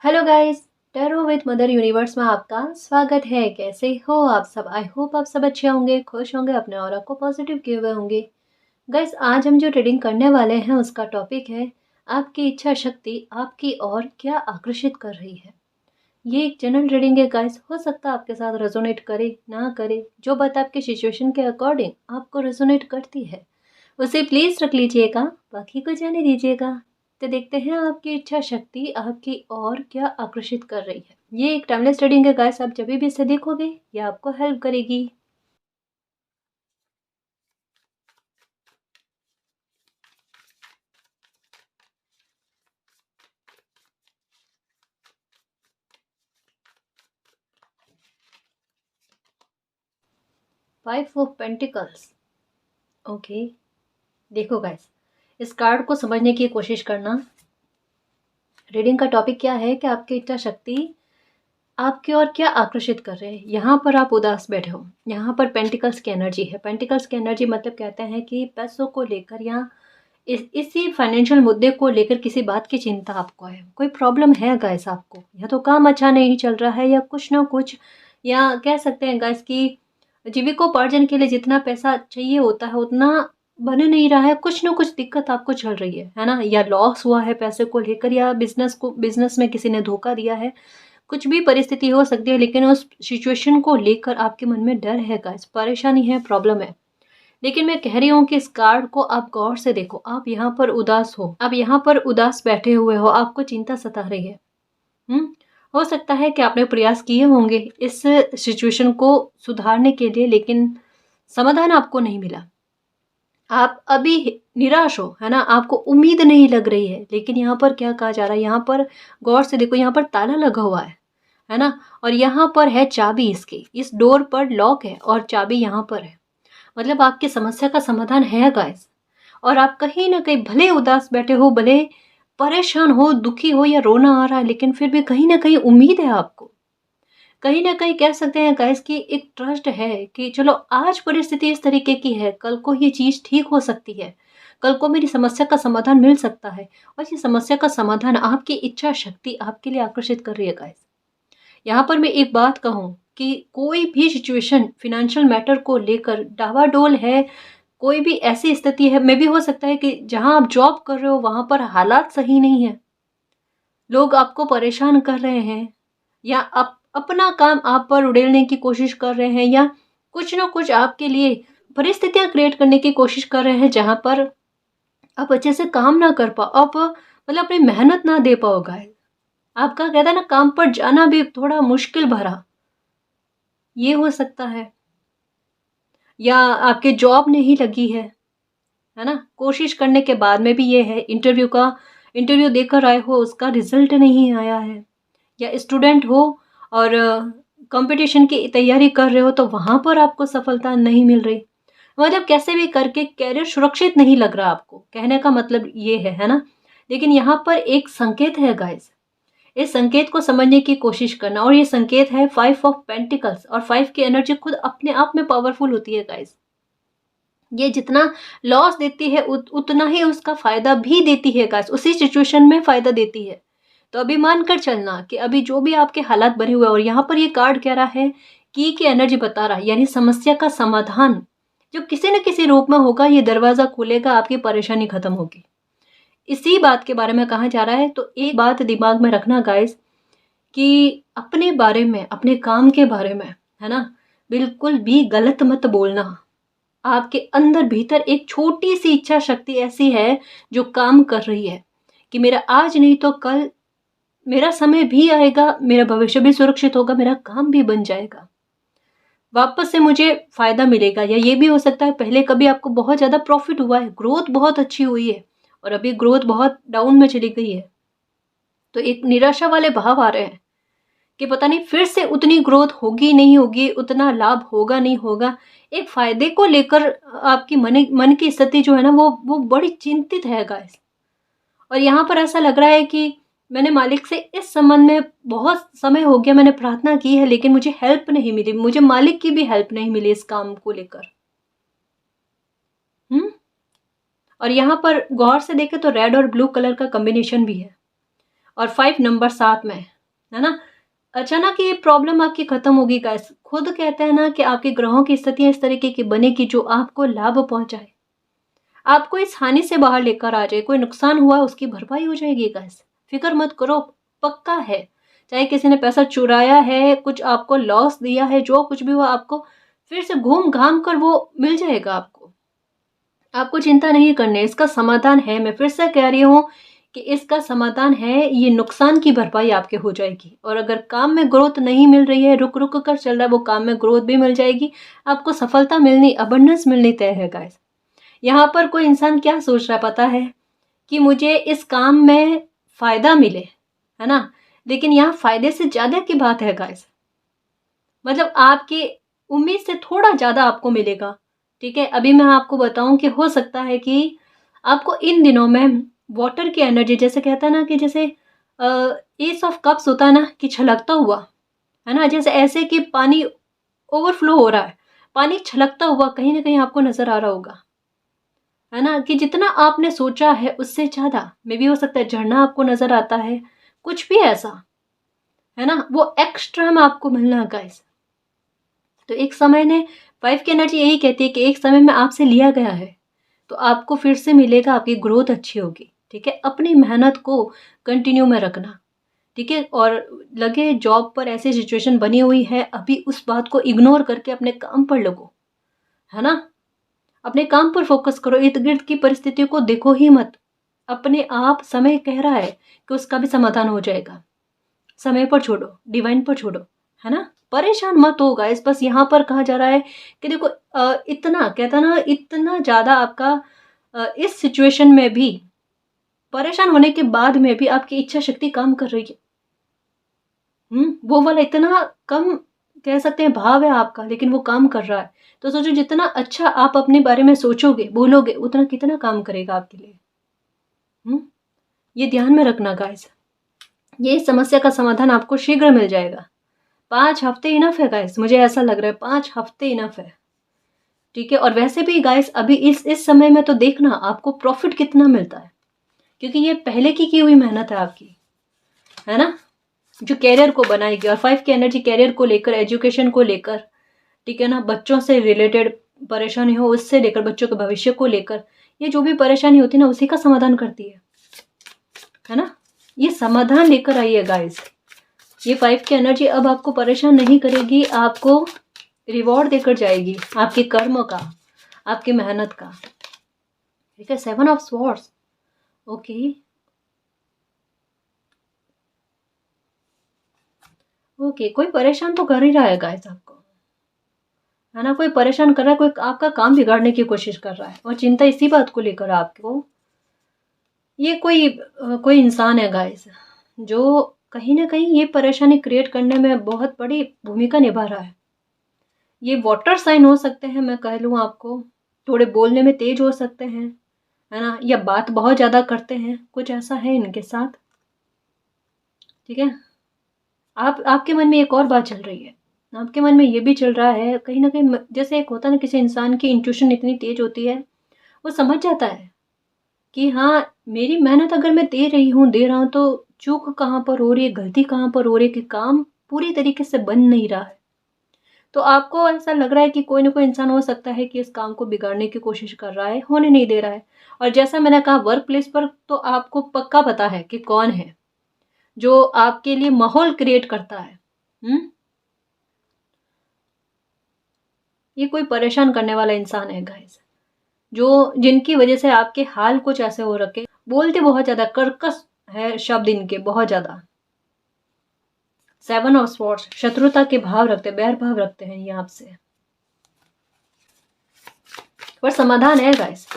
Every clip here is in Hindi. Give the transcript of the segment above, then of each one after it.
Hello guys. Tarot with mother universe में आपका स्वागत है। कैसे हो आप सब? आई होप आप सब अच्छे होंगे, खुश होंगे, अपने ऑरा को पॉजिटिव किए हुए होंगे। गाइस, आज हम जो ट्रेडिंग करने वाले हैं उसका टॉपिक है आपकी इच्छा शक्ति आपकी ओर क्या आकर्षित कर रही है। ये एक जनरल ट्रेडिंग है गाइस, हो सकता है आपके साथ रेजोनेट करे ना करे। जो बात आपके सिचुएशन के अकॉर्डिंग आपको रेजोनेट करती है उसे प्लीज रख लीजिएगा, बाकी को जाने दीजिएगा। तो देखते हैं आपकी इच्छा शक्ति आपकी ओर क्या आकर्षित कर रही है। ये एक टाइमलेस रीडिंग है गाइस, आप जब भी इसे देखोगे ये आपको हेल्प करेगी। Five of pentacles. ओके, देखो गाइस, इस कार्ड को समझने की कोशिश करना। रीडिंग का टॉपिक क्या है कि आपकी इच्छा शक्ति आपकी ओर क्या आकर्षित कर रहे हैं। यहाँ पर आप उदास बैठे हो, यहाँ पर पेंटिकल्स की एनर्जी है। पेंटिकल्स की एनर्जी मतलब कहते हैं कि पैसों को लेकर या इसी फाइनेंशियल मुद्दे को लेकर किसी बात की चिंता आपको है, कोई प्रॉब्लम है गाइस आपको, या तो काम अच्छा नहीं चल रहा है या कुछ ना कुछ, या कह सकते हैं गाइस कि जीविकोपार्जन के लिए जितना पैसा चाहिए होता है उतना बन नहीं रहा है। कुछ ना कुछ दिक्कत आपको चल रही है ना, या लॉस हुआ है पैसे को लेकर, या बिजनेस में किसी ने धोखा दिया है। कुछ भी परिस्थिति हो सकती है, लेकिन उस सिचुएशन को लेकर आपके मन में डर है गाइस, परेशानी है, प्रॉब्लम है। लेकिन मैं कह रही हूँ कि इस कार्ड को आप गौर से देखो। आप यहाँ पर उदास हो, आप यहाँ पर उदास बैठे हुए हो, आपको चिंता सता रही है। हम्म हो सकता है कि आपने प्रयास किए होंगे इस सिचुएशन को सुधारने के लिए, लेकिन समाधान आपको नहीं मिला। आप अभी निराश हो, है ना, आपको उम्मीद नहीं लग रही है। लेकिन यहाँ पर क्या कहा जा रहा है, यहाँ पर गौर से देखो, यहाँ पर ताला लगा हुआ है ना, और यहाँ पर है चाबी। इसकी इस डोर पर लॉक है और चाबी यहाँ पर है। मतलब आपकी समस्या का समाधान है गाइस। और आप कहीं ना कहीं भले उदास बैठे हो, भले परेशान हो, दुखी हो, या रोना आ रहा है, लेकिन फिर भी कहीं ना कहीं उम्मीद है आपको। कहीं ना कहीं कह सकते हैं गाइस कि एक ट्रस्ट है कि चलो आज परिस्थिति इस तरीके की है, कल को ये चीज ठीक हो सकती है, कल को मेरी समस्या का समाधान मिल सकता है। और ये समस्या का समाधान आपकी इच्छा शक्ति आपके लिए आकर्षित कर रही है गाइस। यहाँ पर मैं एक बात कहूँ कि कोई भी सिचुएशन फिनेंशियल मैटर को लेकर डावाडोल है, कोई भी ऐसी स्थिति है, मे भी हो सकता है कि जहां आप जॉब कर रहे हो वहां पर हालात सही नहीं है, लोग आपको परेशान कर रहे हैं, या अपना काम आप पर उड़ेलने की कोशिश कर रहे हैं, या कुछ ना कुछ आपके लिए परिस्थितियां क्रिएट करने की कोशिश कर रहे हैं जहां पर आप अच्छे से काम ना कर पाओ, आप मतलब अपनी मेहनत ना दे पाओ गाइस। आपका कहता है ना, काम पर जाना भी थोड़ा मुश्किल भरा, ये हो सकता है। या आपके जॉब नहीं लगी है ना, कोशिश करने के बाद में भी ये है, इंटरव्यू देकर आए हो, उसका रिजल्ट नहीं आया है। या स्टूडेंट हो और कंपटीशन की तैयारी कर रहे हो तो वहां पर आपको सफलता नहीं मिल रही। मतलब कैसे भी करके कैरियर सुरक्षित नहीं लग रहा आपको, कहने का मतलब ये है ना। लेकिन यहाँ पर एक संकेत है गाइस, इस संकेत को समझने की कोशिश करना। और ये संकेत है फाइव ऑफ पेंटिकल्स, और फाइव की एनर्जी खुद अपने आप में पावरफुल होती है गाइस। ये जितना लॉस देती है उतना ही उसका फायदा भी देती है गाइस, उसी सिचुएशन में फायदा देती है। तो अभी मानकर चलना कि अभी जो भी आपके हालात बने हुए, और यहाँ पर ये कार्ड कह रहा है की एनर्जी बता रहा है, यानी समस्या का समाधान जो किसी न किसी रूप में होगा, ये दरवाजा खुलेगा, आपकी परेशानी खत्म होगी। इसी बात के बारे में कहा जा रहा है। तो एक बात दिमाग में रखना गाइस, कि अपने बारे में, अपने काम के बारे में, है ना, बिल्कुल भी गलत मत बोलना। आपके अंदर भीतर एक छोटी सी इच्छा शक्ति ऐसी है जो काम कर रही है कि मेरा आज नहीं तो कल मेरा समय भी आएगा, मेरा भविष्य भी सुरक्षित होगा, मेरा काम भी बन जाएगा, वापस से मुझे फायदा मिलेगा। या ये भी हो सकता है पहले कभी आपको बहुत ज्यादा प्रॉफिट हुआ है, ग्रोथ बहुत अच्छी हुई है, और अभी ग्रोथ बहुत डाउन में चली गई है, तो एक निराशा वाले भाव आ रहे हैं कि पता नहीं फिर से उतनी ग्रोथ होगी नहीं होगी, उतना लाभ होगा नहीं होगा। एक फायदे को लेकर आपकी मन की स्थिति जो है ना, वो बड़ी चिंतित है गाइस। और यहाँ पर ऐसा लग रहा है कि मैंने मालिक से इस संबंध में बहुत समय हो गया, मैंने प्रार्थना की है, लेकिन मुझे हेल्प नहीं मिली, मुझे मालिक की भी हेल्प नहीं मिली इस काम को लेकर। हम्म और यहाँ पर गौर से देखें तो रेड और ब्लू कलर का कॉम्बिनेशन भी है। और 5 नंबर साथ में, है ना। अचानक ये प्रॉब्लम आपकी खत्म होगी गाइस। खुद कहते हैं ना कि आपके ग्रहों की स्थितियां इस तरीके की बनेगी जो आपको लाभ पहुंचाए, आपको इस हानि से बाहर लेकर आ जाए। कोई नुकसान हुआ उसकी भरपाई हो जाएगी गाइस, फिक्र मत करो, पक्का है। चाहे किसी ने पैसा चुराया है, कुछ आपको लॉस दिया है, जो कुछ भी हुआ आपको फिर से घूम घाम कर वो मिल जाएगा आपको। आपको चिंता नहीं करनी, इसका समाधान है। मैं फिर से कह रही हूँ कि इसका समाधान है, ये नुकसान की भरपाई आपके हो जाएगी। और अगर काम में ग्रोथ नहीं मिल रही है, रुक रुक कर चल रहा है, वो काम में ग्रोथ भी मिल जाएगी, आपको सफलता मिलनी, अबंडेंस मिलनी तय है गाइस। यहाँ पर कोई इंसान क्या सोच रहा है पता है, कि मुझे इस काम में फायदा मिले, है ना। लेकिन यहाँ फायदे से ज्यादा की बात है गाइस, मतलब आपकी उम्मीद से थोड़ा ज्यादा आपको मिलेगा। ठीक है, अभी मैं आपको बताऊं कि हो सकता है कि आपको इन दिनों में वाटर की एनर्जी, जैसे कहता है ना कि जैसे एस ऑफ कप्स होता है ना कि छलकता हुआ, है ना, जैसे ऐसे कि पानी ओवरफ्लो हो रहा है, पानी छलकता हुआ कहीं ना कहीं आपको नजर आ रहा होगा, है ना, कि जितना आपने सोचा है उससे ज्यादा मे भी हो सकता है झरना आपको नजर आता है, कुछ भी ऐसा, है ना, वो एक्स्ट्रा में आपको मिलना गाइस। तो एक समय ने 5 की एनर्जी यही कहती है कि एक समय में आपसे लिया गया है तो आपको फिर से मिलेगा, आपकी ग्रोथ अच्छी होगी। ठीक है, अपनी मेहनत को कंटिन्यू में रखना। ठीक है, और लगे जॉब पर ऐसी सिचुएशन बनी हुई है, अभी उस बात को इग्नोर करके अपने काम पर लगो, है ना, अपने काम पर फोकस करो, इर्द गिर्द की परिस्थितियों को देखो ही मत। अपने आप समय कह रहा है कि उसका भी समाधान हो जाएगा, समय पर छोड़ो, डिवाइन पर छोड़ो, है ना। परेशान मत हो गाइस, बस यहाँ पर कहा जा रहा है कि देखो इतना कहता ना, इतना ज्यादा आपका इस सिचुएशन में भी, परेशान होने के बाद में भी आपकी इच्छा शक्ति काम कर रही है। वो वाला इतना कम कह सकते हैं भाव है आपका, लेकिन वो काम कर रहा है। तो सोचो जितना अच्छा आप अपने बारे में सोचोगे बोलोगे, उतना कितना काम करेगा आपके लिए। ये ध्यान में रखना गाइस, ये समस्या का समाधान आपको शीघ्र मिल जाएगा। 5 हफ्ते इनफ है गाइस, मुझे ऐसा लग रहा है 5 हफ्ते इनफ है। ठीक है, और वैसे भी गाइस अभी इस समय में तो देखना आपको प्रॉफिट कितना मिलता है, क्योंकि ये पहले की हुई मेहनत है आपकी, है ना, जो कैरियर को बनाएगी। और 5 की एनर्जी कैरियर को लेकर, एजुकेशन को लेकर, ठीक है ना, बच्चों से रिलेटेड परेशानी हो उससे लेकर, बच्चों के भविष्य को लेकर, ये जो भी परेशानी होती है ना उसी का समाधान करती है ना। ये समाधान लेकर आई है गाइस। ये 5 की एनर्जी अब आपको परेशान नहीं करेगी, आपको रिवॉर्ड देकर जाएगी, आपके कर्म का, आपकी मेहनत का। ठीक है, 7 ऑफ स्वॉर्ड्स, ओके ओके, कोई परेशान तो कर ही रहा है गाइस आपको, है ना, कोई परेशान कर रहा है, कोई आपका काम बिगाड़ने की कोशिश कर रहा है, और चिंता इसी बात को लेकर आपको। ये कोई इंसान है गाइस जो कहीं ना कहीं ये परेशानी क्रिएट करने में बहुत बड़ी भूमिका निभा रहा है। ये वाटर साइन हो सकते हैं, मैं कह लूँ आपको, थोड़े बोलने में तेज हो सकते हैं, है ना, या बात बहुत ज़्यादा करते हैं, कुछ ऐसा है इनके साथ। ठीक है, आपके मन में एक और बात चल रही है, आपके मन में ये भी चल रहा है कहीं ना कहीं, जैसे एक होता है ना, किसी इंसान की इंट्यूशन इतनी तेज होती है, वो समझ जाता है कि हाँ मेरी मेहनत अगर मैं दे रहा हूँ तो चूक कहाँ पर हो रही है, गलती कहाँ पर हो रही है, कि काम पूरी तरीके से बन नहीं रहा है। तो आपको ऐसा लग रहा है कि कोई ना कोई इंसान हो सकता है कि इस काम को बिगाड़ने की कोशिश कर रहा है, होने नहीं दे रहा है। और जैसा मैंने कहा वर्क प्लेस पर, तो आपको पक्का पता है कि कौन है जो आपके लिए माहौल क्रिएट करता है। ये कोई परेशान करने वाला इंसान है गाइस, जो जिनकी वजह से आपके हाल कुछ ऐसे हो रखे, बोलते बहुत ज्यादा, कर्कश है शब्द इनके बहुत ज्यादा। 7 ऑफ स्वॉर्ड्स, शत्रुता के भाव रखते, बैर भाव रखते हैं ये आपसे, पर समाधान है गाइस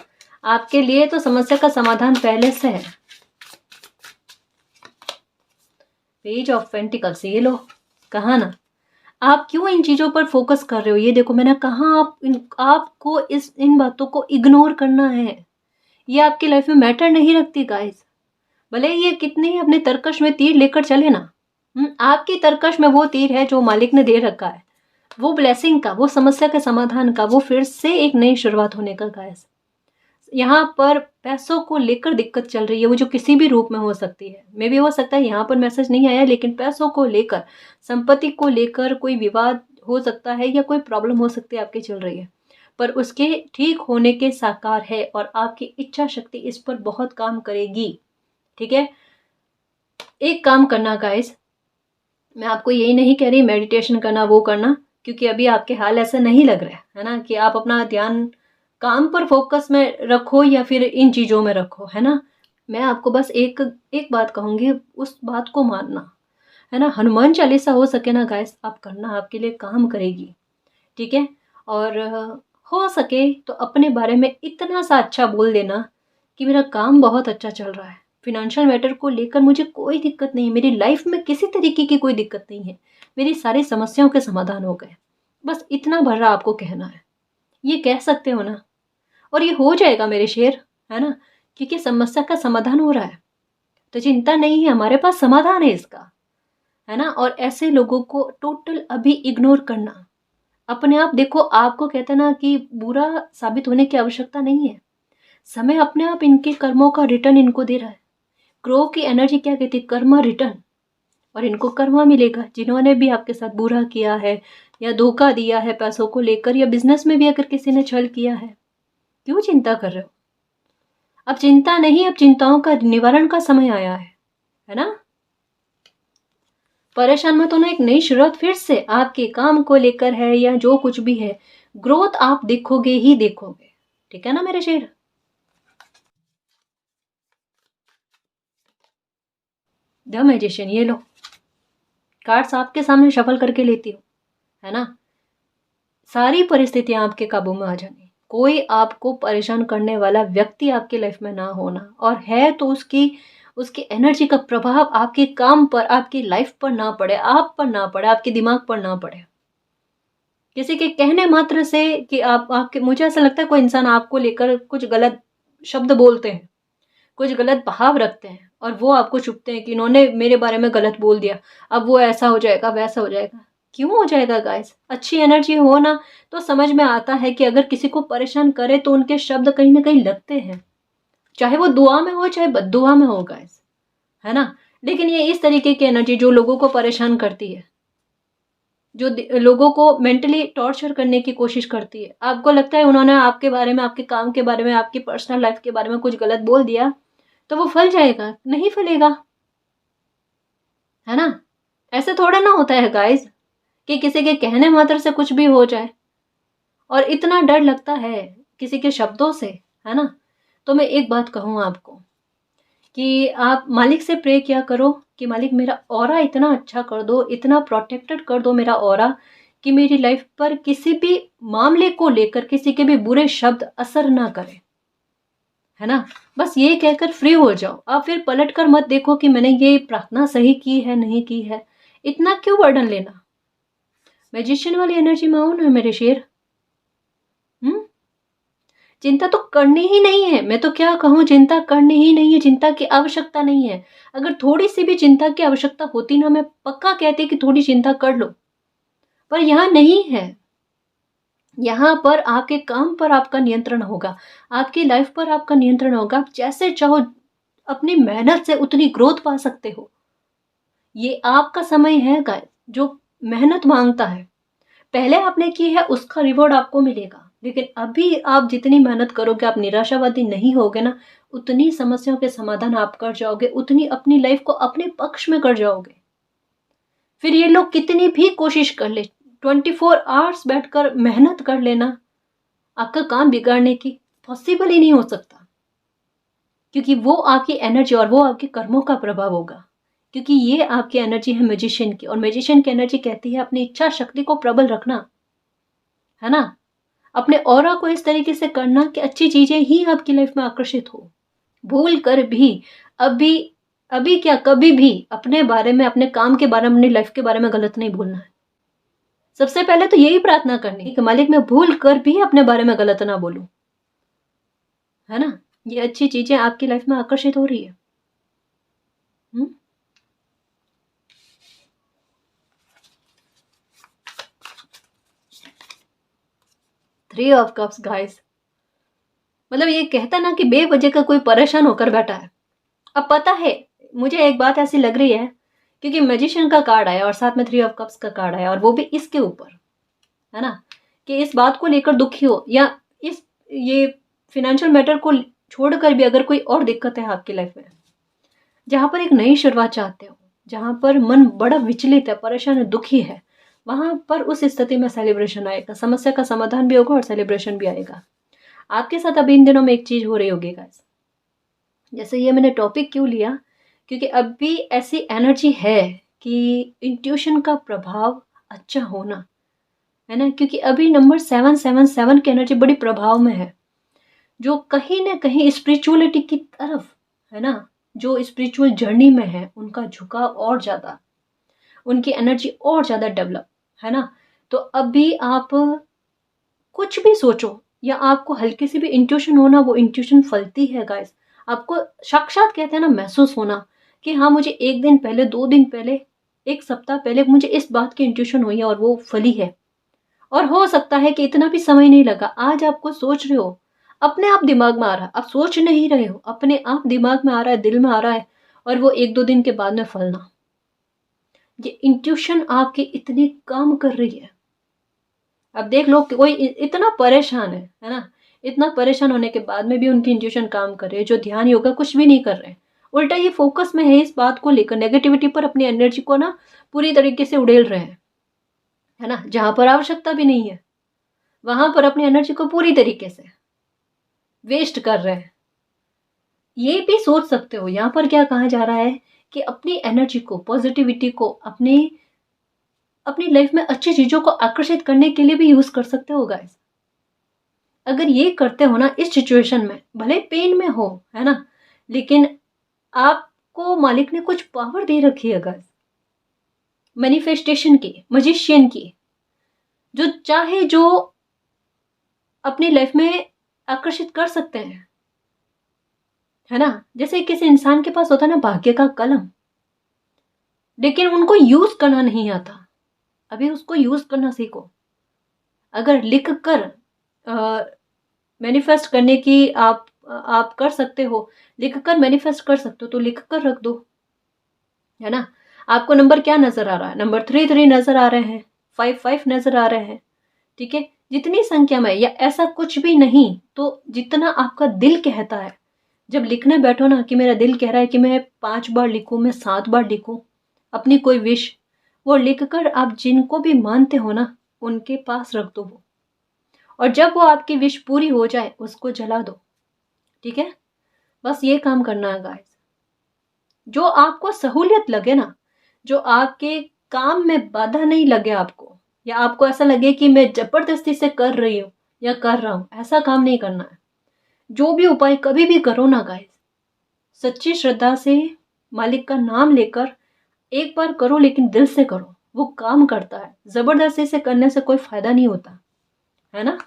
आपके लिए, तो समस्या का समाधान पहले से है। पेज ऑफ पेंटिकल्स, ये लो, कहा ना, आप क्यों इन चीजों पर फोकस कर रहे हो, ये देखो मैंने कहा, आपको इन बातों को इग्नोर करना है, ये आपकी लाइफ में मैटर नहीं रखती गाइस। भले ये कितने ही अपने तरकश में तीर लेकर चले ना, आपकी तरकश में वो तीर है जो मालिक ने दे रखा है, वो ब्लेसिंग का, वो समस्या के समाधान का, वो फिर से एक नई शुरुआत होने का गाइस। यहाँ पर पैसों को लेकर दिक्कत चल रही है, वो जो किसी भी रूप में हो सकती है। मे बी हो सकता है यहाँ पर मैसेज नहीं आया, लेकिन पैसों को लेकर, संपत्ति को लेकर कोई विवाद हो सकता है या कोई प्रॉब्लम हो सकती है आपकी चल रही है, पर उसके ठीक होने के साकार है और आपकी इच्छा शक्ति इस पर बहुत काम करेगी। ठीक है, एक काम करना गाइस, मैं आपको यही नहीं कह रही मेडिटेशन करना वो करना, क्योंकि अभी आपके हाल ऐसा नहीं लग रहा है ना कि आप अपना ध्यान काम पर फोकस में रखो या फिर इन चीज़ों में रखो, है ना। मैं आपको बस एक एक बात कहूँगी, उस बात को मानना, है ना। हनुमान चालीसा हो सके ना गाइस आप करना, आपके लिए काम करेगी। ठीक है, और हो सके तो अपने बारे में इतना सा अच्छा बोल देना कि मेरा काम बहुत अच्छा चल रहा है, फिनेंशियल मैटर को लेकर मुझे कोई दिक्कत नहीं है, मेरी लाइफ में किसी तरीके की कोई दिक्कत नहीं है, मेरी सारी समस्याओं के समाधान हो गए। बस इतना भर्रा आपको कहना है, ये कह सकते हो ना, और ये हो जाएगा मेरे शेर, है ना, क्योंकि समस्या का समाधान हो रहा है, तो चिंता नहीं है, हमारे पास समाधान है इसका, है ना। और ऐसे लोगों को टोटल अभी इग्नोर करना। अपने आप देखो, आपको कहते ना कि बुरा साबित होने की आवश्यकता नहीं है, समय अपने आप इनके कर्मों का रिटर्न इनको दे रहा है। क्रो की एनर्जी क्या कहती है, कर्मा रिटर्न, और इनको कर्मा मिलेगा। जिन्होंने भी आपके साथ बुरा किया है या धोखा दिया है पैसों को लेकर, या बिजनेस में भी अगर किसी ने छल किया है, क्यों चिंता कर रहे हो। अब चिंता नहीं, अब चिंताओं का निवारण का समय आया है ना। परेशान मत होना, एक नई शुरुआत फिर से आपके काम को लेकर है या जो कुछ भी है, ग्रोथ आप देखोगे ही देखोगे। ठीक है ना मेरे शेर। द मैजिशियन, ये लो कार्ड्स आपके सामने शफल करके लेती हूँ, है ना। सारी परिस्थितियां आपके काबू में आ जानी, कोई आपको परेशान करने वाला व्यक्ति आपकी लाइफ में ना होना, और है तो उसकी उसकी एनर्जी का प्रभाव आपके काम पर, आपकी लाइफ पर ना पड़े, आप पर ना पड़े, आपके दिमाग पर ना पड़े। किसी के कहने मात्र से कि आप आपके, मुझे ऐसा लगता है कोई इंसान आपको लेकर कुछ गलत शब्द बोलते हैं, कुछ गलत भाव रखते हैं, और वो आपको चुभते हैं कि इन्होंने मेरे बारे में गलत बोल दिया, अब वो ऐसा हो जाएगा वैसा हो जाएगा। क्यों हो जाएगा गाइस, अच्छी एनर्जी हो ना तो समझ में आता है कि अगर किसी को परेशान करे तो उनके शब्द कहीं ना कहीं लगते हैं, चाहे वो दुआ में हो चाहे बद्दुआ में हो गाइस, है ना। लेकिन ये इस तरीके की एनर्जी जो लोगों को परेशान करती है, जो लोगों को मेंटली टॉर्चर करने की कोशिश करती है, आपको लगता है उन्होंने आपके बारे में, आपके काम के बारे में, आपकी पर्सनल लाइफ के बारे में कुछ गलत बोल दिया तो वो फल जाएगा, नहीं फलेगा, है ना। ऐसे थोड़ा ना होता है गाइस कि किसी के कहने मात्र से कुछ भी हो जाए, और इतना डर लगता है किसी के शब्दों से, है ना। तो मैं एक बात कहूँ आपको कि आप मालिक से प्रे किया करो कि मालिक मेरा ऑरा इतना अच्छा कर दो, इतना प्रोटेक्टेड कर दो मेरा ऑरा, कि मेरी लाइफ पर किसी भी मामले को लेकर किसी के भी बुरे शब्द असर ना करें, है ना। बस ये कहकर फ्री हो जाओ, आप फिर पलट कर मत देखो कि मैंने ये प्रार्थना सही की है नहीं की है, इतना क्यों बर्डन लेना। मैजिशियन वाली एनर्जी में आओ ना मेरे शेर। हम्म, चिंता तो करनी ही नहीं है, मैं तो क्या कहूँ, चिंता करनी ही नहीं है, चिंता की आवश्यकता नहीं है। अगर थोड़ी सी भी चिंता की आवश्यकता होती ना, मैं पक्का कहती कि थोड़ी चिंता कर लो, पर यहाँ नहीं है। यहाँ पर आपके काम पर आपका नियंत्रण होगा, आपकी लाइफ पर आपका नियंत्रण होगा, आप जैसे चाहो अपनी मेहनत से उतनी ग्रोथ पा सकते हो। ये आपका समय है गाइस जो मेहनत मांगता है, पहले आपने की है उसका रिवॉर्ड आपको मिलेगा, लेकिन अभी आप जितनी मेहनत करोगे, आप निराशावादी नहीं होगे ना, उतनी समस्याओं के समाधान आप कर जाओगे, उतनी अपनी लाइफ को अपने पक्ष में कर जाओगे। फिर ये लोग कितनी भी कोशिश कर ले, 24 आवर्स बैठकर मेहनत कर लेना, आपका काम बिगाड़ने की पॉसिबल ही नहीं हो सकता, क्योंकि वो आपकी एनर्जी और वो आपके कर्मों का प्रभाव होगा, क्योंकि ये आपकी एनर्जी है मैजिशियन की, और मैजिशियन की एनर्जी कहती है अपनी इच्छा शक्ति को प्रबल रखना, है ना। अपने ऑरा को इस तरीके से करना कि अच्छी चीजें ही आपकी लाइफ में आकर्षित हो। भूल कर भी अभी अभी क्या कभी भी अपने बारे में, अपने काम के बारे में, अपनी लाइफ के बारे में गलत नहीं बोलना है। सबसे पहले तो यही प्रार्थना करनी है कि मालिक मैं भूल कर भी अपने बारे में गलत ना बोलूं, है ना। ये अच्छी चीजें आपकी लाइफ में आकर्षित हो रही है। 3 ऑफ कप्स गाइस, मतलब ये कहता ना कि बेवजह का कोई परेशान होकर बैठा है। अब पता है मुझे एक बात ऐसी लग रही है, क्योंकि मैजिशियन का कार्ड आया और साथ में 3 ऑफ कप्स का कार्ड आया, और वो भी इसके ऊपर, है ना, कि इस बात को लेकर दुखी हो, या इस ये फाइनेंशियल मैटर को छोड़कर भी अगर कोई और दिक्कत है आपकी लाइफ में, जहाँ पर एक नई शुरुआत चाहते हो, जहाँ पर मन बड़ा विचलित है, परेशान है, दुखी है, वहां पर उस स्थिति में सेलिब्रेशन आएगा, समस्या का समाधान भी होगा और सेलिब्रेशन भी आएगा। आपके साथ अभी इन दिनों में एक चीज हो रही होगी गाइस, जैसे ये मैंने टॉपिक क्यों लिया, क्योंकि अभी ऐसी एनर्जी है कि इंट्यूशन का प्रभाव अच्छा होना, है ना, क्योंकि अभी नंबर 777 की एनर्जी बड़ी प्रभाव में है, जो कहीं ना कहीं स्पिरिचुअलिटी की तरफ, है ना, जो स्पिरिचुअल जर्नी में है उनका झुकाव और ज़्यादा, उनकी एनर्जी और ज़्यादा डेवलप, है ना। तो अभी आप कुछ भी सोचो या आपको हल्की सी भी इंट्यूशन होना, वो इंट्यूशन फलती है गाइस। आपको साक्षात कहते हैं ना महसूस होना, कि हाँ मुझे 1 दिन पहले, 2 दिन पहले, 1 सप्ताह पहले मुझे इस बात की इंट्यूशन हुई है और वो फली है। और हो सकता है कि इतना भी समय नहीं लगा, आज आपको सोच रहे हो, अपने आप दिमाग में आ रहा है, आप सोच नहीं रहे हो, अपने आप दिमाग में आ रहा है, दिल में आ रहा है, और वो 1-2 दिन के बाद में फलना। ये इंट्यूशन आपकी इतनी काम कर रही है। अब देख लो कि कोई इतना परेशान है ना, इतना परेशान होने के बाद में भी उनकी इंट्यूशन काम कर रही है, जो ध्यान योगा कुछ भी नहीं कर रहे हैं, उल्टा ये फोकस में है इस बात को लेकर, नेगेटिविटी पर अपनी एनर्जी को ना पूरी तरीके से उड़ेल रहे हैं, है ना, जहां पर आवश्यकता भी नहीं है वहां पर अपनी एनर्जी को पूरी तरीके से वेस्ट कर रहे हैं। ये भी सोच सकते हो यहाँ पर क्या कहा जा रहा है, कि अपनी एनर्जी को, पॉजिटिविटी को अपनी अपनी लाइफ में अच्छी चीजों को आकर्षित करने के लिए भी यूज कर सकते हो गाइस। अगर ये करते हो ना इस सिचुएशन में, भले पेन में हो, है ना, लेकिन आपको मालिक ने कुछ पावर दे रखी है गाइस, मैनिफेस्टेशन की, मजिशियन की, जो चाहे जो अपनी लाइफ में आकर्षित कर सकते हैं, है ना। जैसे किसी इंसान के पास होता है ना भाग्य का कलम, लेकिन उनको यूज करना नहीं आता, अभी उसको यूज करना सीखो। अगर लिख कर मैनिफेस्ट करने की आप कर सकते हो, लिख कर मैनिफेस्ट कर सकते हो, तो लिख कर रख दो, है ना। आपको नंबर क्या नजर आ रहा है, नंबर 3 नजर आ रहे हैं, 5 नजर आ रहे हैं, ठीक है, जितनी संख्या में, या ऐसा कुछ भी नहीं तो जितना आपका दिल कहता है, जब लिखने बैठो ना, कि मेरा दिल कह रहा है कि मैं 5 बार लिखूं, मैं 7 बार लिखूं अपनी कोई विश, वो लिख कर आप जिनको भी मानते हो ना उनके पास रख दो वो, और जब वो आपकी विश पूरी हो जाए उसको जला दो, ठीक है। बस ये काम करना है गाइस। जो आपको सहूलियत लगे ना, जो आपके काम में बाधा नहीं लगे आपको, या आपको ऐसा लगे कि मैं जबरदस्ती से कर रही हूँ या कर रहा हूँ, ऐसा काम नहीं करना है। जो भी उपाय कभी भी करो ना गाइस, सच्ची श्रद्धा से, मालिक का नाम लेकर एक बार करो, लेकिन दिल से करो, वो काम करता है। जबरदस्ती से करने से कोई फायदा नहीं होता, है ना।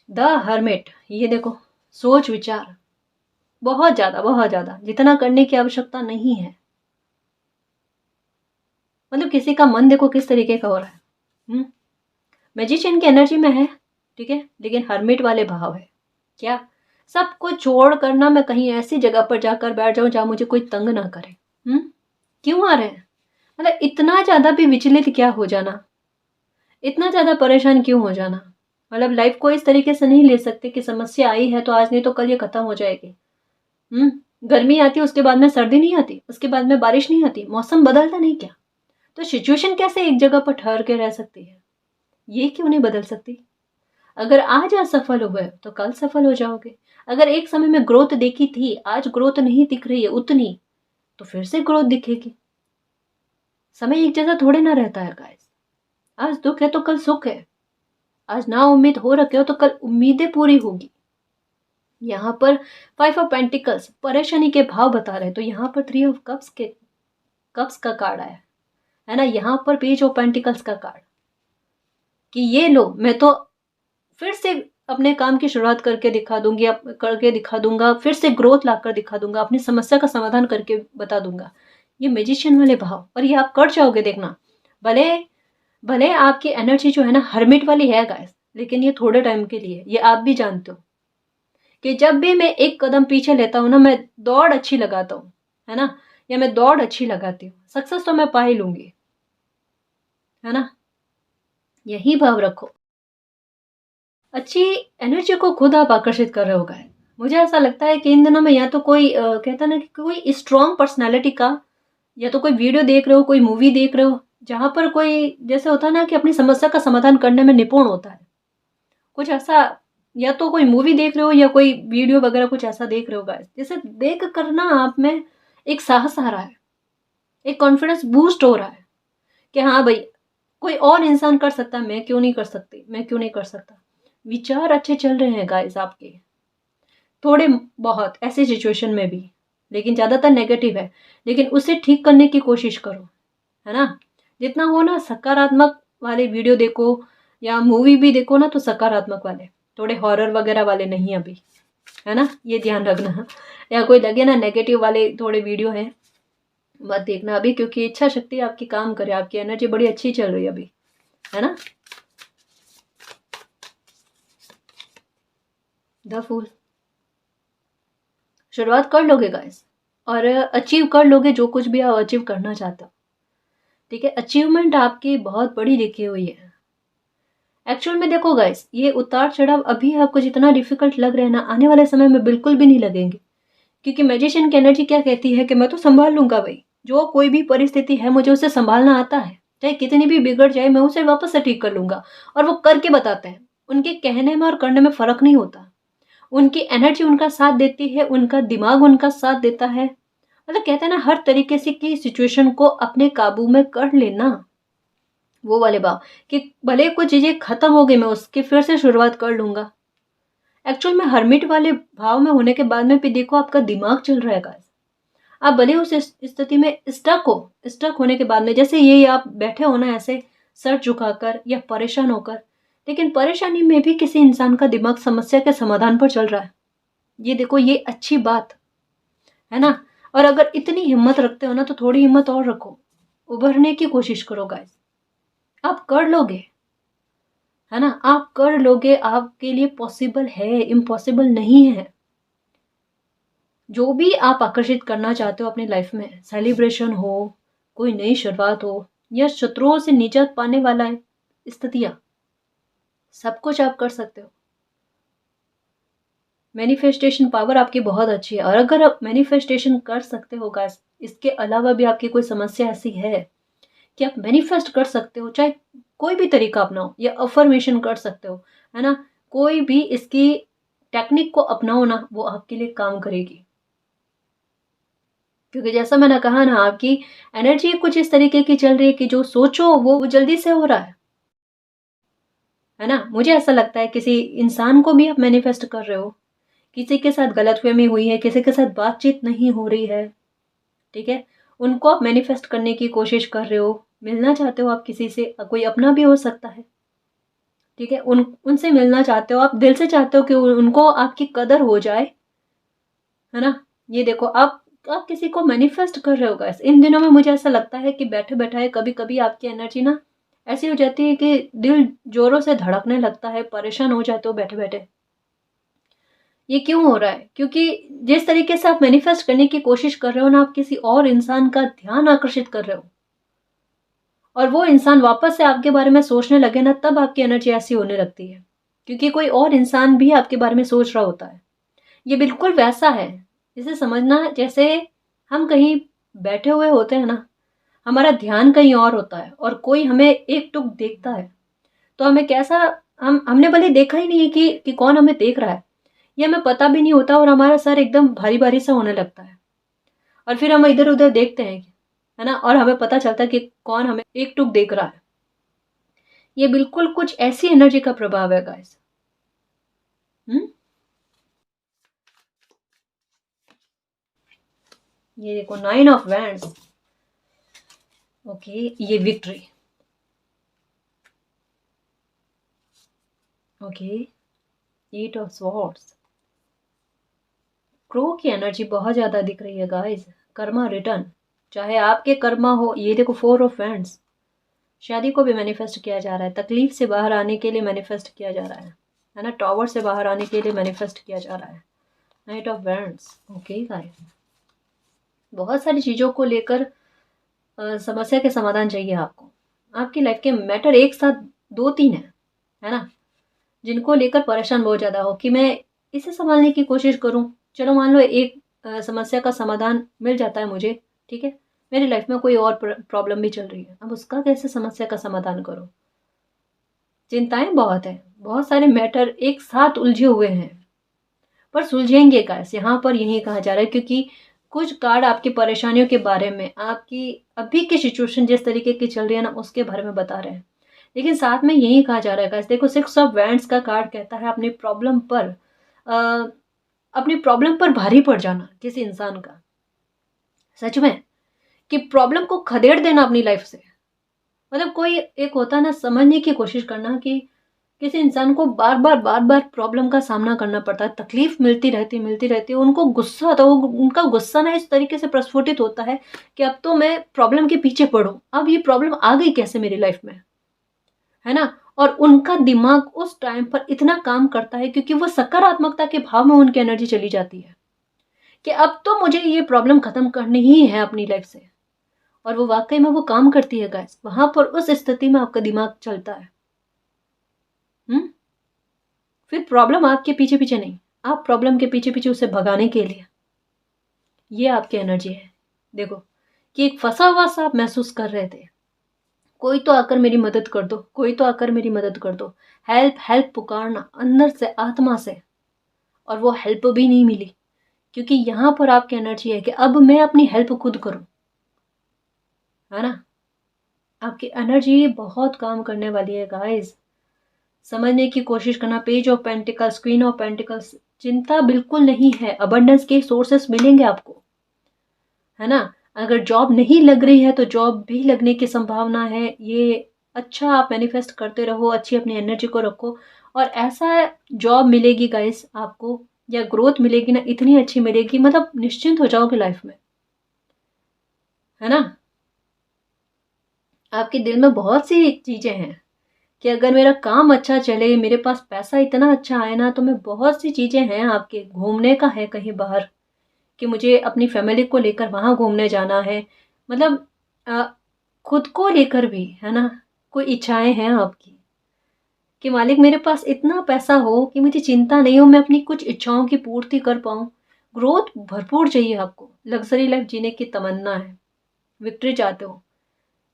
द हर्मिट, ये देखो, सोच विचार बहुत ज्यादा, जितना करने की आवश्यकता नहीं है। मतलब किसी का मन देखो किस तरीके का हो रहा है, मैजिशियन की एनर्जी में है, ठीक है, लेकिन हर्मिट वाले भाव है। क्या, सब कुछ छोड़ कर ना मैं कहीं ऐसी जगह पर जाकर बैठ जाऊं जहां मुझे कोई तंग ना करे। क्यों आ रहे हैं, मतलब इतना ज्यादा भी विचलित क्या हो जाना, इतना ज्यादा परेशान क्यों हो जाना। मतलब लाइफ को इस तरीके से नहीं ले सकते कि समस्या आई है तो आज नहीं तो कल ये खत्म हो जाएगी। गर्मी आती है, उसके बाद में सर्दी नहीं आती, उसके बाद में बारिश नहीं आती, मौसम बदलता नहीं क्या, तो सिचुएशन कैसे एक जगह पर ठहर के रह सकती है, ये क्यों नहीं बदल सकती। अगर आज असफल हुए तो कल सफल हो जाओगे। अगर एक समय में ग्रोथ देखी थी, आज ग्रोथ नहीं दिख रही है उतनी, तो फिर से ग्रोथ दिखेगी। समय एक जैसा थोड़े ना रहता है गाइस। आज दुख है तो कल सुख है, आज ना उम्मीद हो रखे हो तो कल उम्मीदें पूरी होगी। यहाँ पर 5 ऑफ पेंटिकल्स परेशानी के भाव बता रहे, तो यहाँ पर 3 ऑफ कप्स का कार्ड आया है ना, यहाँ पर पेज ऑफ पेंटिकल्स का कार्ड, कि ये लो, मैं तो फिर से अपने काम की शुरुआत करके दिखा दूंगी, करके दिखा दूंगा, फिर से ग्रोथ लाकर दिखा दूंगा, अपनी समस्या का समाधान करके बता दूंगा। ये मैजिशियन वाले भाव, और ये आप कर जाओगे देखना। भले भले आपकी एनर्जी जो है ना हर्मिट वाली है गाइस, लेकिन ये थोड़े टाइम के लिए, ये आप भी जानते हो कि जब भी मैं एक कदम पीछे लेता हूँ ना, मैं दौड़ अच्छी लगाता हूँ, है ना, या मैं दौड़ अच्छी लगाती हूँ, सक्सेस तो मैं पा ही लूंगी, है ना। यही भाव रखो। अच्छी एनर्जी को खुद आप आकर्षित कर रहे हो गाइस। मुझे ऐसा लगता है कि इन दिनों में या तो कोई कहता है ना कि कोई स्ट्रॉन्ग पर्सनैलिटी का, या तो कोई वीडियो देख रहे हो, कोई मूवी देख रहे हो, जहां पर कोई जैसे होता है ना कि अपनी समस्या का समाधान करने में निपुण होता है, कुछ ऐसा। या तो कोई मूवी देख रहे हो या कोई वीडियो वगैरह कुछ ऐसा देख रहे हो गाइस, जैसे देख कर ना आप में एक साहस आ रहा है, एक कॉन्फिडेंस बूस्ट हो रहा है कि हाँ भाई, कोई और इंसान कर सकता है, मैं क्यों नहीं कर सकती, मैं क्यों नहीं कर सकता। विचार अच्छे चल रहे हैं गाइस आपके, थोड़े बहुत ऐसे सिचुएशन में भी, लेकिन ज़्यादातर नेगेटिव है, लेकिन उसे ठीक करने की कोशिश करो, है ना। जितना हो ना सकारात्मक वाले वीडियो देखो, या मूवी भी देखो ना तो सकारात्मक वाले, थोड़े हॉरर वगैरह वाले नहीं अभी, है ना, ये ध्यान रखना। या कोई लगे ना नेगेटिव वाले थोड़े वीडियो हैं, मत देखना अभी, क्योंकि इच्छा शक्ति आपकी काम करे, आपकी एनर्जी बड़ी अच्छी चल रही है अभी, है ना। द फूल, शुरुआत कर लोगे गाइस, और अचीव कर लोगे जो कुछ भी आप अचीव करना चाहते हो, ठीक है। अचीवमेंट आपकी बहुत बड़ी लिखी हुई है। एक्चुअल में देखो गाइस, ये उतार चढ़ाव अभी आपको जितना डिफिकल्ट लग रहा है ना, आने वाले समय में बिल्कुल भी नहीं लगेंगे, क्योंकि मैजिशियन की एनर्जी क्या कहती है कि मैं तो संभाल लूंगा भाई, जो कोई भी परिस्थिति है मुझे उसे संभालना आता है, चाहे कितनी भी बिगड़ जाए मैं उसे वापस से ठीक कर लूंगा। और वो करके बताते हैं, उनके कहने में और करने में फर्क नहीं होता, उनकी एनर्जी उनका साथ देती है, उनका दिमाग उनका साथ देता है। मतलब कहते हैं ना, हर तरीके से की सिचुएशन को अपने काबू में कर लेना, वो वाले भाव कि भले कुछ चीजें खत्म हो गई, मैं उसकी फिर से शुरुआत कर लूंगा। एक्चुअल में हर्मिट वाले भाव में होने के बाद में भी देखो आपका दिमाग चल रहा है गाइस, आप भले उस स्थिति में स्टक हो, स्टक होने के बाद में जैसे ये आप बैठे हो ना ऐसे सर झुकाकर या परेशान होकर, लेकिन परेशानी में भी किसी इंसान का दिमाग समस्या के समाधान पर चल रहा है, ये देखो, ये अच्छी बात है ना। और अगर इतनी हिम्मत रखते हो ना तो थोड़ी हिम्मत और रखो, उभरने की कोशिश करो गाइस, आप कर लोगे, है ना, आप कर लोगे, आपके लिए पॉसिबल है, इम्पॉसिबल नहीं है। जो भी आप आकर्षित करना चाहते हो अपनी लाइफ में, सेलिब्रेशन हो, कोई नई शुरुआत हो, या शत्रुओं से निजात पाने वाला है स्थितियां, सब कुछ आप कर सकते हो। मैनिफेस्टेशन पावर आपकी बहुत अच्छी है, और अगर आप मैनिफेस्टेशन कर सकते हो गाइस, इसके अलावा भी आपकी कोई समस्या ऐसी है कि आप मैनिफेस्ट कर सकते हो, चाहे कोई भी तरीका अपनाओ, या अफर्मेशन कर सकते हो, है ना, कोई भी इसकी टेक्निक को अपनाओ ना, वो आपके लिए काम करेगी। क्योंकि जैसा मैंने कहा ना, आपकी एनर्जी कुछ इस तरीके की चल रही है कि जो सोचो वो जल्दी से हो रहा है ना। मुझे ऐसा लगता है किसी इंसान को भी आप मैनिफेस्ट कर रहे हो, किसी के साथ गलतफहमी हुई है, किसी के साथ बातचीत नहीं हो रही है, ठीक है, उनको आप मैनिफेस्ट करने की कोशिश कर रहे हो, मिलना चाहते हो आप किसी से, कोई अपना भी हो सकता है, ठीक है, उनसे मिलना चाहते हो, आप दिल से चाहते हो कि उनको आपकी कदर हो जाए, है ना। ये देखो, आप किसी को मैनिफेस्ट कर रहे हो गाइस। इन दिनों में मुझे ऐसा लगता है कि बैठे बैठाए कभी कभी आपकी एनर्जी ना ऐसी हो जाती है कि दिल जोरों से धड़कने लगता है, परेशान हो जाते हो बैठे बैठे। ये क्यों हो रहा है? क्योंकि जिस तरीके से आप मैनिफेस्ट करने की कोशिश कर रहे हो ना, आप किसी और इंसान का ध्यान आकर्षित कर रहे हो, और वो इंसान वापस से आपके बारे में सोचने लगे ना, तब आपकी एनर्जी ऐसी होने लगती है, क्योंकि कोई और इंसान भी आपके बारे में सोच रहा होता है। ये बिल्कुल वैसा है, इसे समझना जैसे हम कहीं बैठे हुए होते हैं ना, हमारा ध्यान कहीं और होता है, और कोई हमें एक टुक देखता है, तो हमें कैसा, हमने भले देखा ही नहीं है कि कौन हमें देख रहा है, ये हमें पता भी नहीं होता, और हमारा सर एकदम भारी भारी सा होने लगता है, और फिर हम इधर उधर देखते हैं, है ना, और हमें पता चलता है कि कौन हमें एक टुक देख रहा है। ये बिल्कुल कुछ ऐसी एनर्जी का प्रभाव है गाइस। हम्म, ये देखो, 9 ऑफ वैंड्स, ओके, ये victory, okay, 8 of swords, crow की एनर्जी बहुत ज्यादा दिख रही है गाइस। कर्मा रिटर्न, चाहे आपके कर्मा हो, ये देखो 4 ऑफ वैंड्स, शादी को भी मैनिफेस्ट किया जा रहा है, तकलीफ से बाहर आने के लिए मैनिफेस्ट किया जा रहा है ना, टॉवर से बाहर आने के लिए मैनिफेस्ट किया जा रहा है। Night of wands. Okay guys, बहुत सारी चीज़ों को लेकर समस्या के समाधान चाहिए आपको। आपकी लाइफ के मैटर एक साथ 2-3 है ना, जिनको लेकर परेशान बहुत ज़्यादा हो कि मैं इसे संभालने की कोशिश करूँ। चलो मान लो एक समस्या का समाधान मिल जाता है मुझे, ठीक है, मेरी लाइफ में कोई और प्रॉब्लम भी चल रही है, अब उसका कैसे समस्या का समाधान करूँ। चिंताएं बहुत है, बहुत सारे मैटर एक साथ उलझे हुए हैं, पर सुलझेंगे कैसे, यहाँ पर यही कहा जा रहा है, क्योंकि कुछ कार्ड आपकी परेशानियों के बारे में, आपकी अभी की सिचुएशन जिस तरीके की चल रही है ना, उसके बारे में बता रहे हैं। लेकिन साथ में यही कहा जा रहा है गाइस, देखो 6 ऑफ वैंड्स का कार्ड कहता है अपनी प्रॉब्लम पर भारी पड़ जाना किसी इंसान का, सच में, कि प्रॉब्लम को खदेड़ देना अपनी लाइफ से। मतलब कोई एक होता है ना, समझने की कोशिश करना कि किसी इंसान को बार बार प्रॉब्लम का सामना करना पड़ता है, तकलीफ मिलती रहती है, उनको गुस्सा आता है, उनका गुस्सा ना इस तरीके से प्रस्फुटित होता है कि अब तो मैं प्रॉब्लम के पीछे पड़ूं, अब ये प्रॉब्लम आ गई कैसे मेरी लाइफ में, है ना। और उनका दिमाग उस टाइम पर इतना काम करता है क्योंकि वो सकारात्मकता के भाव में उनकी एनर्जी चली जाती है कि अब तो मुझे ये प्रॉब्लम खत्म करनी ही है अपनी लाइफ से। और वो वाकई में वो काम करती है गाइस, वहां पर उस स्थिति में आपका दिमाग चलता है। फिर प्रॉब्लम आपके पीछे पीछे नहीं, आप प्रॉब्लम के पीछे पीछे उसे भगाने के लिए, ये आपकी एनर्जी है। देखो कि एक फंसा हुआ सा आप महसूस कर रहे थे, कोई तो आकर मेरी मदद कर दो, कोई तो आकर मेरी मदद कर दो, हेल्प हेल्प पुकारना अंदर से, आत्मा से, और वो हेल्प भी नहीं मिली, क्योंकि यहाँ पर आपकी एनर्जी है कि अब मैं अपनी हेल्प खुद करूं, है ना। आपकी एनर्जी बहुत काम करने वाली है गाइस, समझने की कोशिश करना। Page of pentacles, queen of pentacles, चिंता बिल्कुल नहीं है, अबंडेंस के सोर्सेस मिलेंगे आपको, है ना। अगर जॉब नहीं लग रही है तो जॉब भी लगने की संभावना है। ये अच्छा आप मैनिफेस्ट करते रहो, अच्छी अपनी एनर्जी को रखो, और ऐसा जॉब मिलेगी गाइस आपको, या ग्रोथ मिलेगी ना, इतनी अच्छी मिलेगी, मतलब निश्चिंत हो जाओगे लाइफ में, है ना। आपके दिल में बहुत सी चीजें हैं कि अगर मेरा काम अच्छा चले, मेरे पास पैसा इतना अच्छा आए ना, तो मैं, बहुत सी चीजें हैं आपके, घूमने का है कहीं बाहर, कि मुझे अपनी फैमिली को लेकर वहां घूमने जाना है, मतलब खुद को लेकर भी, है ना। कोई इच्छाएं हैं आपकी कि मालिक मेरे पास इतना पैसा हो कि मुझे चिंता नहीं हो, मैं अपनी कुछ इच्छाओं की पूर्ति कर पाऊं। ग्रोथ भरपूर चाहिए आपको, लग्जरी लाइफ जीने की तमन्ना है, विक्ट्री चाहते हो।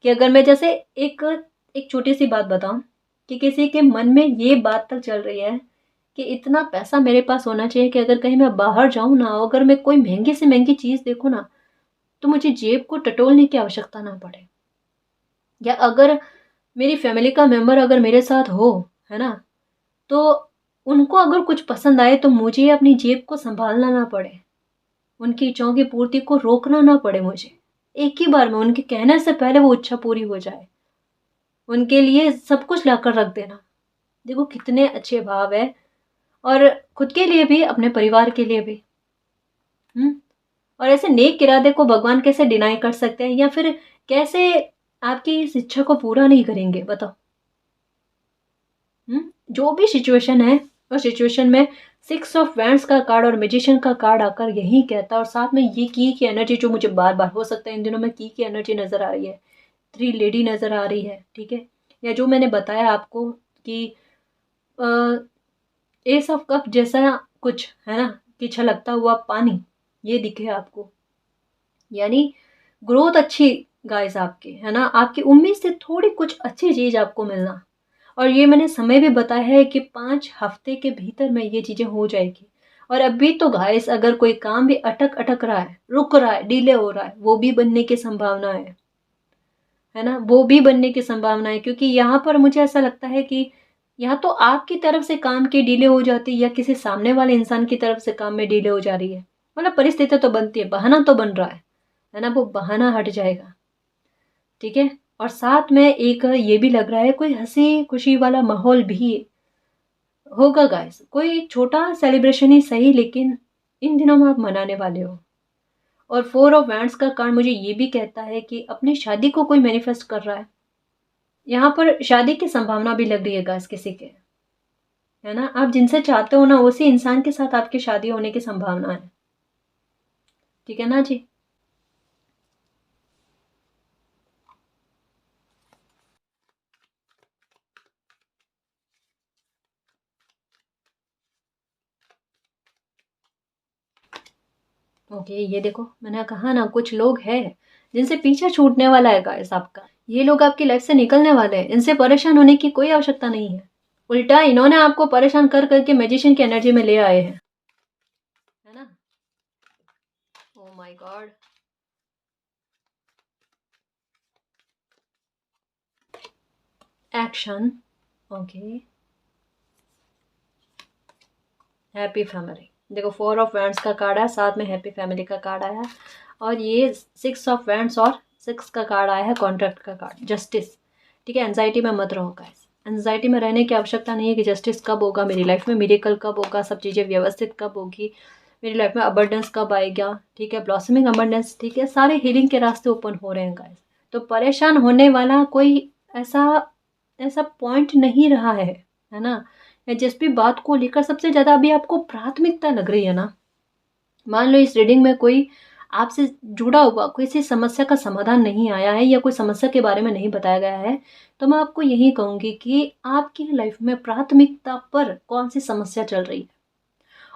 कि अगर मैं जैसे एक एक छोटी सी बात बताऊं, कि किसी के मन में ये बात तक चल रही है कि इतना पैसा मेरे पास होना चाहिए कि अगर कहीं मैं बाहर जाऊं ना, अगर मैं कोई महंगी से महंगी चीज़ देखूं ना, तो मुझे जेब को टटोलने की आवश्यकता ना पड़े। या अगर मेरी फैमिली का मेंबर अगर मेरे साथ हो, है ना, तो उनको अगर कुछ पसंद आए तो मुझे अपनी जेब को संभालना ना पड़े, उनकी इच्छाओं की पूर्ति को रोकना ना पड़े मुझे, एक ही बार में उनके कहने से पहले वो इच्छा पूरी हो जाए, उनके लिए सब कुछ लाकर रख देना। देखो कितने अच्छे भाव है, और खुद के लिए भी, अपने परिवार के लिए भी। और ऐसे नेक इरादे को भगवान कैसे डिनाई कर सकते हैं, या फिर कैसे आपकी इस इच्छा को पूरा नहीं करेंगे, बताओ। जो भी सिचुएशन है, उस सिचुएशन में 6 ऑफ वैंड्स का कार्ड और मैजिशियन का कार्ड आकर यही कहता है, और साथ में ये की एनर्जी जो मुझे बार बार, हो सकता है इन दिनों में की एनर्जी नजर आ रही है, 3 लेडी नजर आ रही है, ठीक है, या जो मैंने बताया आपको कि एस ऑफ कप जैसा कुछ, है ना, कि छलकता हुआ पानी, ये दिखे आपको, यानी ग्रोथ अच्छी गाइस आपकी, है ना, आपकी उम्मीद से थोड़ी कुछ अच्छी चीज आपको मिलना। और ये मैंने समय भी बताया है कि 5 हफ्ते के भीतर में ये चीजें हो जाएगी। और अभी तो गाइस अगर कोई काम भी अटक अटक रहा है, रुक रहा है, डिले हो रहा है, वो भी बनने की संभावना है ना, वो भी बनने की संभावना है, क्योंकि यहाँ पर मुझे ऐसा लगता है कि या तो आपकी तरफ से काम की डिले हो जाती है, या किसी सामने वाले इंसान की तरफ से काम में डिले हो जा रही है, मतलब परिस्थिति तो बनती है, बहाना तो बन रहा है ना, वो बहाना हट जाएगा, ठीक है। और साथ में एक ये भी लग रहा है, कोई हंसी खुशी वाला माहौल भी होगा गाइस, कोई छोटा सेलिब्रेशन ही सही, लेकिन इन दिनों में आप मनाने वाले हो। और 4 ऑफ वैंड्स का कार्ड मुझे ये भी कहता है कि अपनी शादी को कोई मैनिफेस्ट कर रहा है, यहाँ पर शादी की संभावना भी लग रही है गाइस किसी के, है ना। आप जिनसे चाहते हो ना उसी इंसान के साथ आपकी शादी होने की संभावना है, ठीक है ना जी। ओके, ये देखो मैंने कहा ना कुछ लोग हैं जिनसे पीछा छूटने वाला है गाइस आपका। ये लोग आपकी लाइफ से निकलने वाले हैं, इनसे परेशान होने की कोई आवश्यकता नहीं है। उल्टा इन्होंने आपको परेशान कर करके मैजिशियन की एनर्जी में ले आए हैं, है ना। Oh my God. Action. Okay. Happy family, देखो 4 ऑफ वैंड्स का कार्ड है, साथ में हैप्पी फैमिली का कार्ड आया है, और ये 6 ऑफ वैंड्स और 6 का कार्ड आया है, कॉन्ट्रैक्ट का कार्ड, जस्टिस। ठीक है, एंजाइटी में मत रहो गाइस, एंजाइटी में रहने की आवश्यकता नहीं है कि जस्टिस कब होगा मेरी लाइफ में, मिरेकल कब होगा, सब चीज़ें व्यवस्थित कब होगी मेरी लाइफ में, अबंडेंस कब आएगा, ठीक है, ब्लॉसमिंग अबंडेंस, ठीक है, सारे हीलिंग के रास्ते ओपन हो रहे हैं गाइस। तो परेशान होने वाला कोई ऐसा ऐसा पॉइंट नहीं रहा है ना। या जिस भी बात को लेकर सबसे ज़्यादा अभी आपको प्राथमिकता लग रही है ना, मान लो इस रीडिंग में कोई आपसे जुड़ा हुआ कोई सी समस्या का समाधान नहीं आया है या कोई समस्या के बारे में नहीं बताया गया है, तो मैं आपको यही कहूँगी कि आपकी लाइफ में प्राथमिकता पर कौन सी समस्या चल रही है,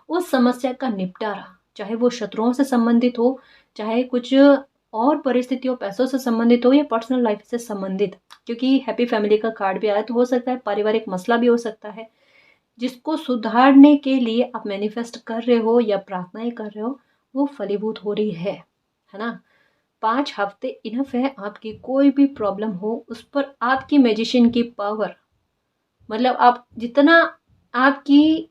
उस समस्या का निपटारा, चाहे वो शत्रुओं से संबंधित हो, चाहे कुछ और परिस्थितियों पैसों से संबंधित हो या पर्सनल लाइफ से संबंधित, क्योंकि हैप्पी फैमिली का कार्ड भी आया तो हो सकता है पारिवारिक मसला भी हो सकता है, जिसको सुधारने के लिए आप मैनिफेस्ट कर रहे हो या प्रार्थनाएं कर रहे हो, वो फलीभूत हो रही है ना। 5 हफ्ते इनफ है, आपकी कोई भी प्रॉब्लम हो उस पर आपकी मैजिशियन की पावर, मतलब आप जितना आपकी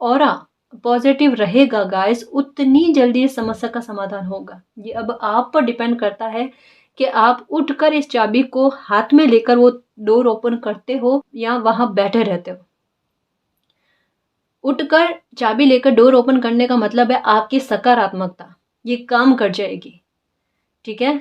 ऑरा पॉजिटिव रहेगा गाइस, उतनी जल्दी इस समस्या का समाधान होगा। ये अब आप पर डिपेंड करता है कि आप उठकर इस चाबी को हाथ में लेकर वो डोर ओपन करते हो या वहां बैठे रहते हो। उठकर चाबी लेकर डोर ओपन करने का मतलब है आपकी सकारात्मकता, ये काम कर जाएगी, ठीक है।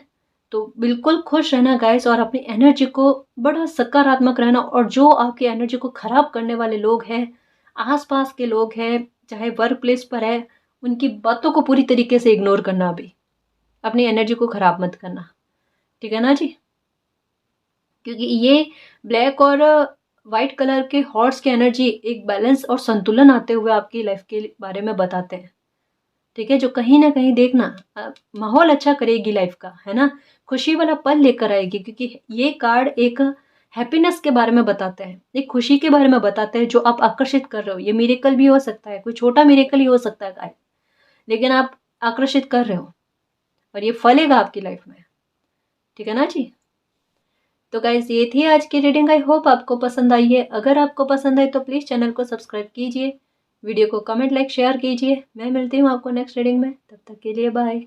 तो बिल्कुल खुश रहना गाइस, और अपनी एनर्जी को बड़ा सकारात्मक रहना, और जो आपकी एनर्जी को खराब करने वाले लोग हैं, आसपास के लोग हैं, चाहे वर्क प्लेस पर है, उनकी बातों को पूरी तरीके से इग्नोर करना, अभी अपनी एनर्जी को खराब मत करना, ठीक है ना जी। क्योंकि ये ब्लैक और वाइट कलर के हॉर्स की एनर्जी एक बैलेंस और संतुलन आते हुए आपकी लाइफ के बारे में बताते हैं, ठीक है, जो कहीं ना कहीं देखना माहौल अच्छा करेगी लाइफ का, है ना, खुशी वाला पल लेकर आएगी, क्योंकि ये कार्ड एक हैप्पीनेस के बारे में बताते हैं, एक खुशी के बारे में बताते हैं जो आप आकर्षित कर रहे हो। ये मिरेकल भी हो सकता है, कोई छोटा मिरेकल ही हो सकता है गाइस, लेकिन आप आकर्षित कर रहे हो और ये फलेगा आपकी लाइफ में, ठीक है ना जी। तो गाइज ये थी आज की रीडिंग, आई होप आपको पसंद आई है। अगर आपको पसंद आई तो प्लीज़ चैनल को सब्सक्राइब कीजिए, वीडियो को कमेंट लाइक शेयर कीजिए। मैं मिलती हूँ आपको नेक्स्ट रीडिंग में, तब तक के लिए बाय।